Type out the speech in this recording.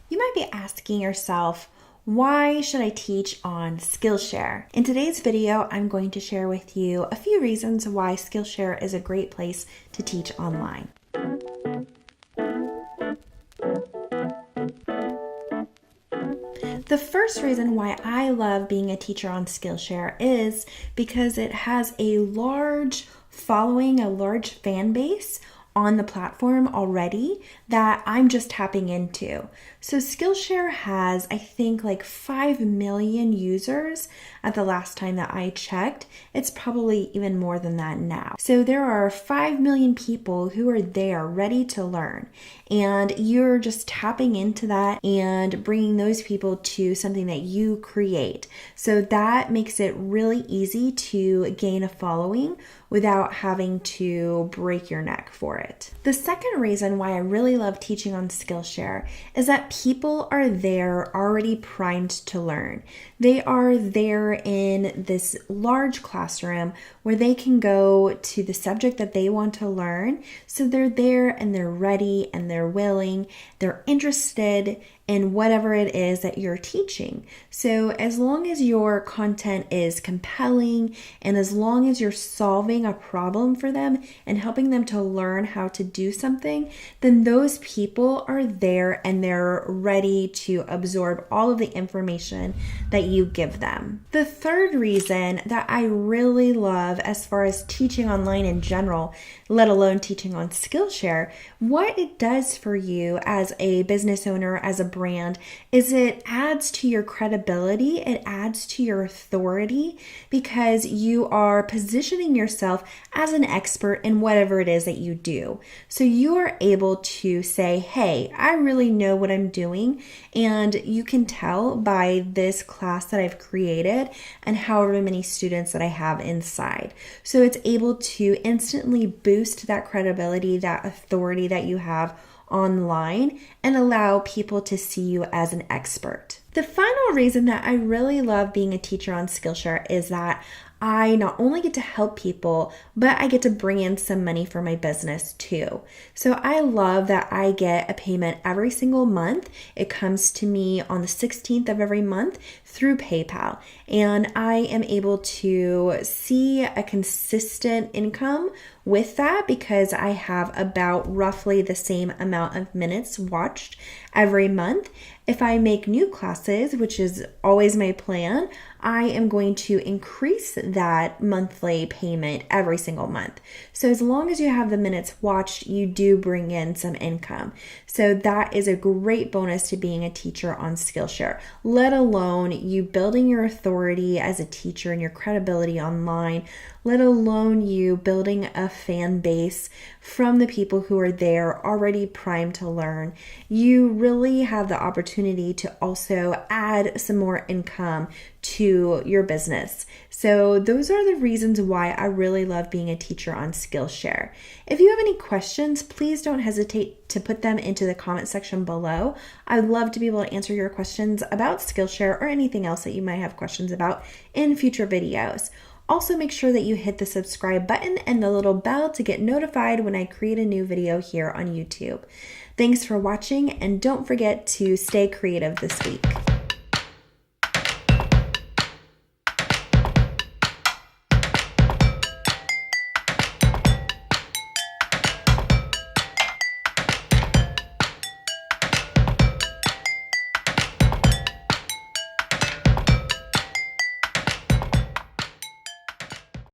You might be asking yourself, why should I teach on Skillshare? In today's video, I'm going to share with you a few reasons why Skillshare is a great place to teach online. The first reason why I love being a teacher on Skillshare is because it has a large following, a large fan base on the platform already that I'm just tapping into. So Skillshare has, I think, like 5 million users at the last time that I checked. It's probably even more than that now. So there are 5 million people who are there ready to learn. And you're just tapping into that and bringing those people to something that you create. So that makes it really easy to gain a following without having to break your neck for it. The second reason why I really love teaching on Skillshare is that people are there already primed to learn. They are there in this large classroom where they can go to the subject that they want to learn. So they're there and they're ready and they're willing, they're interested in whatever it is that you're teaching. So as long as your content is compelling and as long as you're solving a problem for them and helping them to learn how to do something, then those people are there and they're ready to absorb all of the information that you give them. The third reason that I really love as far as teaching online in general, let alone teaching on Skillshare, what it does for you as a business owner, as a brand, is it adds to your credibility, it adds to your authority because you are positioning yourself as an expert in whatever it is that you do. So you are able to say, hey, I really know what I'm doing, and you can tell by this class that I've created and however many students that I have inside. So it's able to instantly boost that credibility, that authority that you have online and allow people to see you as an expert. The final reason that I really love being a teacher on Skillshare is that I not only get to help people, but I get to bring in some money for my business too. So I love that I get a payment every single month. It comes to me on the 16th of every month through PayPal. And I am able to see a consistent income with that because I have about roughly the same amount of minutes watched every month. If I make new classes, which is always my plan, I am going to increase that monthly payment every single month. So as long as you have the minutes watched, you do bring in some income. So that is a great bonus to being a teacher on Skillshare, let alone you building your authority as a teacher and your credibility online, let alone you building a fan base from the people who are there already primed to learn. You really have the opportunity to also add some more income to your business. So those are the reasons why I really love being a teacher on Skillshare. If you have any questions, please don't hesitate to put them into the comment section below. I would love to be able to answer your questions about Skillshare or anything else that you might have questions about in future videos. Also, make sure that you hit the subscribe button and the little bell to get notified when I create a new video here on YouTube. Thanks for watching, and don't forget to stay creative this week.